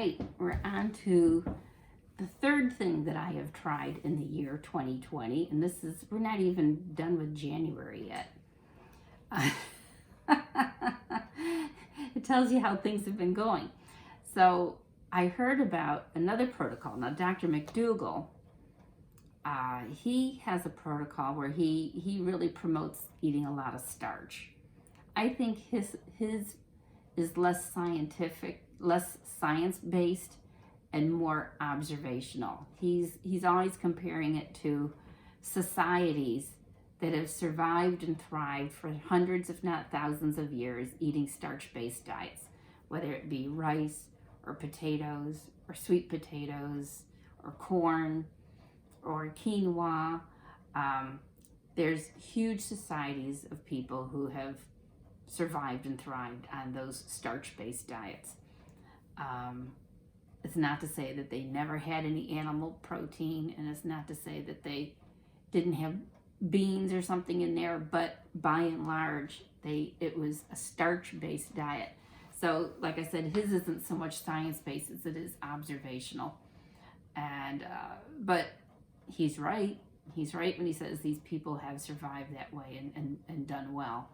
right, we're on to the third thing that I have tried in the year 2020, and we're not even done with January yet. It tells you how things have been going. So I heard about another protocol. Now, Dr. McDougall, he has a protocol where he really promotes eating a lot of starch. I think his is less scientific, less science-based, and more observational. He's always comparing it to societies that have survived and thrived for hundreds, if not thousands of years, eating starch-based diets, whether it be rice or potatoes or sweet potatoes or corn or quinoa. There's huge societies of people who have survived and thrived on those starch-based diets. It's not to say that they never had any animal protein, and it's not to say that they didn't have beans or something in there, but by and large, it was a starch-based diet. So, like I said, his isn't so much science-based as it is observational. And but he's right. He's right when he says these people have survived that way and done well.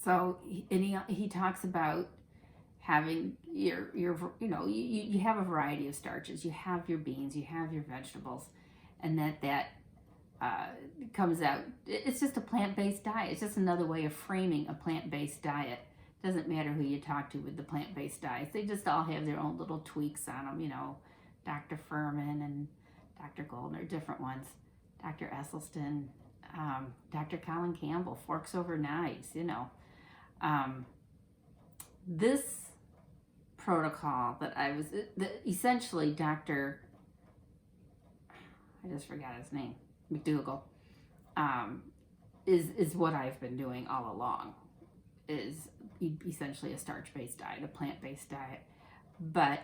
So he talks about having your you have a variety of starches. You have your beans, you have your vegetables, and that comes out. It's just a plant-based diet. It's just another way of framing a plant-based diet. Doesn't matter who you talk to with the plant-based diets. They just all have their own little tweaks on them. Dr. Furman and Dr. Goldner, different ones. Dr. Esselstyn, Dr. Colin Campbell, forks over knives. This protocol that essentially Dr. I just forgot his name, McDougall, is what I've been doing all along, is essentially a starch-based diet, a plant-based diet. But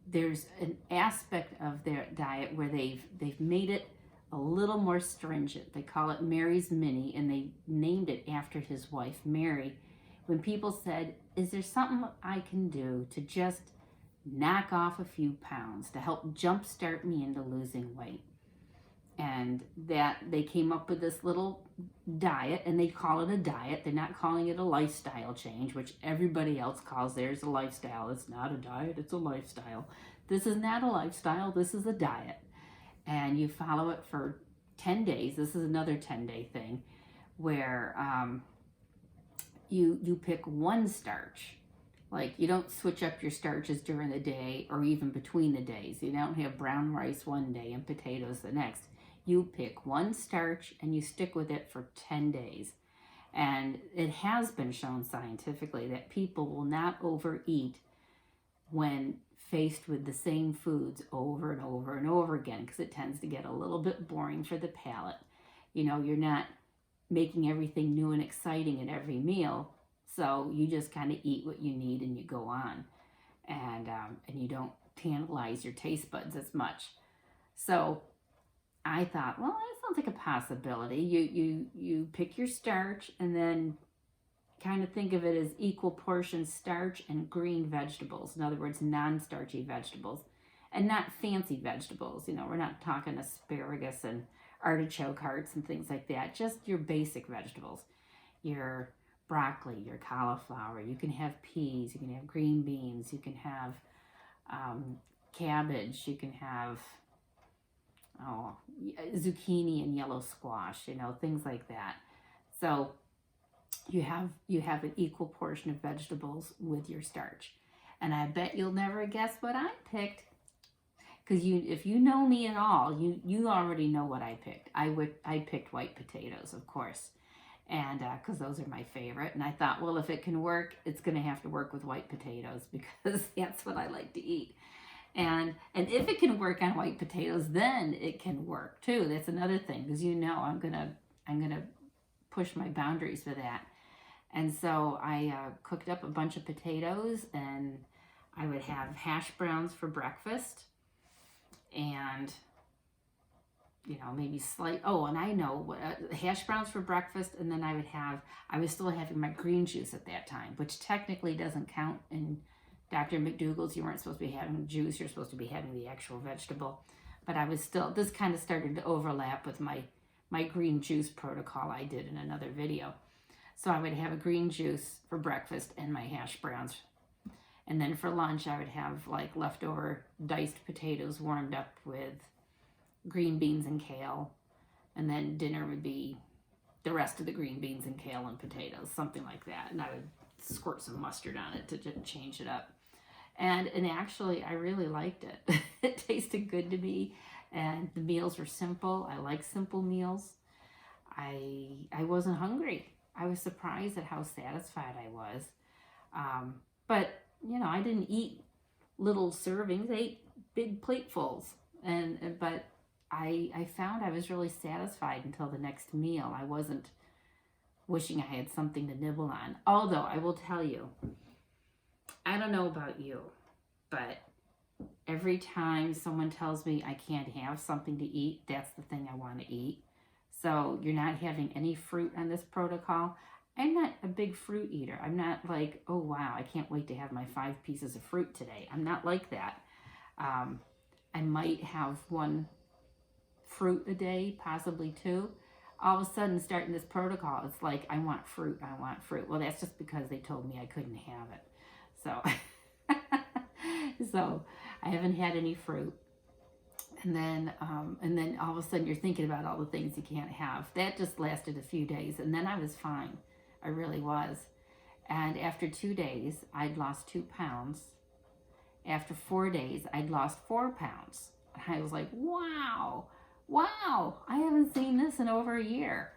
there's an aspect of their diet where they've made it a little more stringent. They call it Mary's Mini, and they named it after his wife, Mary. When people said, is there something I can do to just knock off a few pounds to help jumpstart me into losing weight? And that they came up with this little diet, and they call it a diet. They're not calling it a lifestyle change, which everybody else calls theirs a lifestyle. It's not a diet, it's a lifestyle. This is not a lifestyle, this is a diet. And you follow it for 10 days. This is another 10-day thing where you pick one starch. Like, you don't switch up your starches during the day or even between the days. You don't have brown rice one day and potatoes the next. You pick one starch and you stick with it for 10 days. And it has been shown scientifically that people will not overeat when faced with the same foods over and over and over again, because it tends to get a little bit boring for the palate. You're not making everything new and exciting at every meal, so you just kind of eat what you need and you go on, and you don't tantalize your taste buds as much. So I thought, well, that sounds like a possibility. You pick your starch and then kind of think of it as equal portions starch and green vegetables. In other words, non-starchy vegetables, and not fancy vegetables. We're not talking asparagus and artichoke hearts and things like that. Just your basic vegetables, your broccoli, your cauliflower. You can have peas, you can have green beans, you can have cabbage, you can have zucchini and yellow squash, things like that. So you have an equal portion of vegetables with your starch. And I bet you'll never guess what I picked, because if you know me at all, you already know what I picked. I picked white potatoes, of course, and because those are my favorite. And I thought, well, if it can work, it's going to have to work with white potatoes, because that's what I like to eat. And if it can work on white potatoes, then it can work too. That's another thing, because I'm gonna push my boundaries for that. And so I cooked up a bunch of potatoes, and I would have hash browns for breakfast, and maybe and I know hash browns for breakfast, and then I was still having my green juice at that time, which technically doesn't count in Dr. McDougall's, you weren't supposed to be having juice, you're supposed to be having the actual vegetable. But I was still, this kind of started to overlap with my green juice protocol I did in another video. So I would have a green juice for breakfast and my hash browns. And then for lunch, I would have like leftover diced potatoes warmed up with green beans and kale. And then dinner would be the rest of the green beans and kale and potatoes, something like that. And I would squirt some mustard on it to just change it up. And actually, I really liked it. It tasted good to me. And the meals were simple. I like simple meals. I wasn't hungry. I was surprised at how satisfied I was. But, you know, I didn't eat little servings. I ate big platefuls. But I found I was really satisfied until the next meal. I wasn't wishing I had something to nibble on. Although, I will tell you, I don't know about you, but every time someone tells me I can't have something to eat, that's the thing I want to eat. So you're not having any fruit on this protocol. I'm not a big fruit eater. I'm not like, oh wow, I can't wait to have my 5 pieces of fruit today. I'm not like that. I might have 1 fruit a day, possibly 2. All of a sudden, starting this protocol, it's like, I want fruit, I want fruit. Well, that's just because they told me I couldn't have it. So, so I haven't had any fruit. And then all of a sudden you're thinking about all the things you can't have. That just lasted a few days, and then I was fine. I really was. And after 2 days, I'd lost 2 pounds. After 4 days, I'd lost 4 pounds. I was like, wow, I haven't seen this in over a year.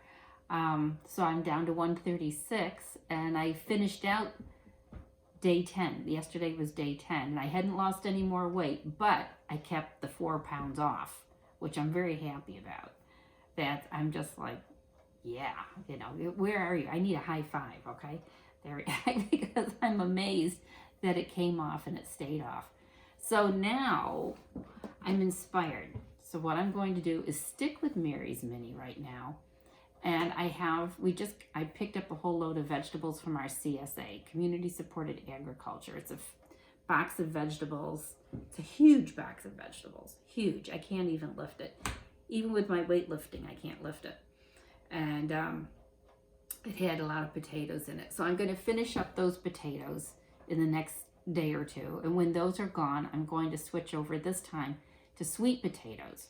So I'm down to 136, and I finished out day 10. Yesterday was day 10, and I hadn't lost any more weight, but I kept the 4 pounds off, which I'm very happy about. That I'm just like, yeah, you know, where are you? I need a high five, okay? There, because I'm amazed that it came off and it stayed off. So now I'm inspired. So what I'm going to do is stick with Mary's Mini right now. And I picked up a whole load of vegetables from our CSA, Community Supported Agriculture. It's a box of vegetables. It's a huge box of vegetables, huge. I can't even lift it. Even with my weightlifting, I can't lift it. And it had a lot of potatoes in it. So I'm going to finish up those potatoes in the next day or 2. And when those are gone, I'm going to switch over this time to sweet potatoes.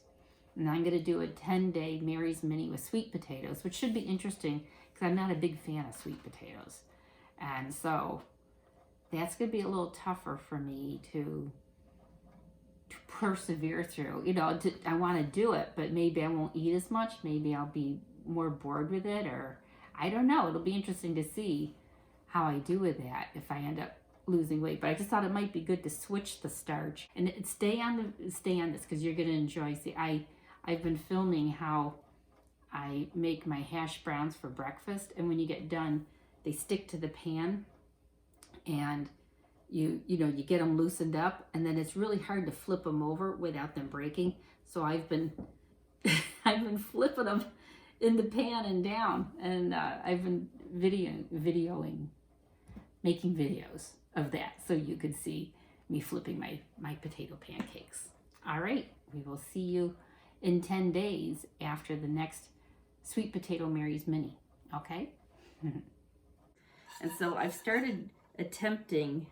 And I'm going to do a 10-day Mary's Mini with sweet potatoes, which should be interesting because I'm not a big fan of sweet potatoes. And so that's going to be a little tougher for me to persevere through. You know, I want to do it, but maybe I won't eat as much. Maybe I'll be more bored with it, or I don't know. It'll be interesting to see how I do with that if I end up losing weight. But I just thought it might be good to switch the starch and stay on this because you're going to enjoy. See, I've been filming how I make my hash browns for breakfast, and when you get done, they stick to the pan, and you get them loosened up, and then it's really hard to flip them over without them breaking. So I've been flipping them in the pan and down, and I've been making videos of that so you could see me flipping my potato pancakes. All right, we will see you in 10 days after the next Sweet Potato Mary's Mini, okay? And so I've started attempting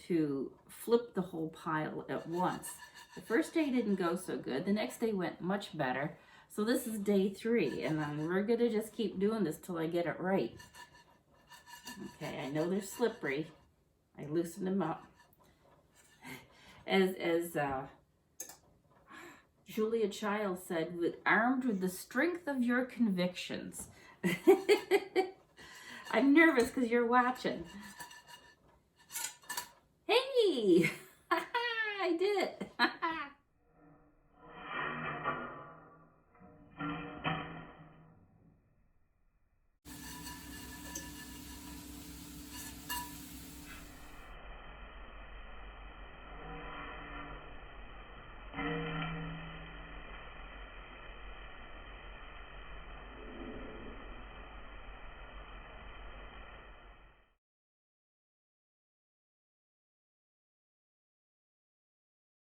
to flip the whole pile at once. The first day didn't go so good. The next day went much better. So this is day 3, and then we're gonna just keep doing this till I get it right. Okay, I know they're slippery. I loosen them up. As Julia Child said, armed with the strength of your convictions. I'm nervous because you're watching. Hey!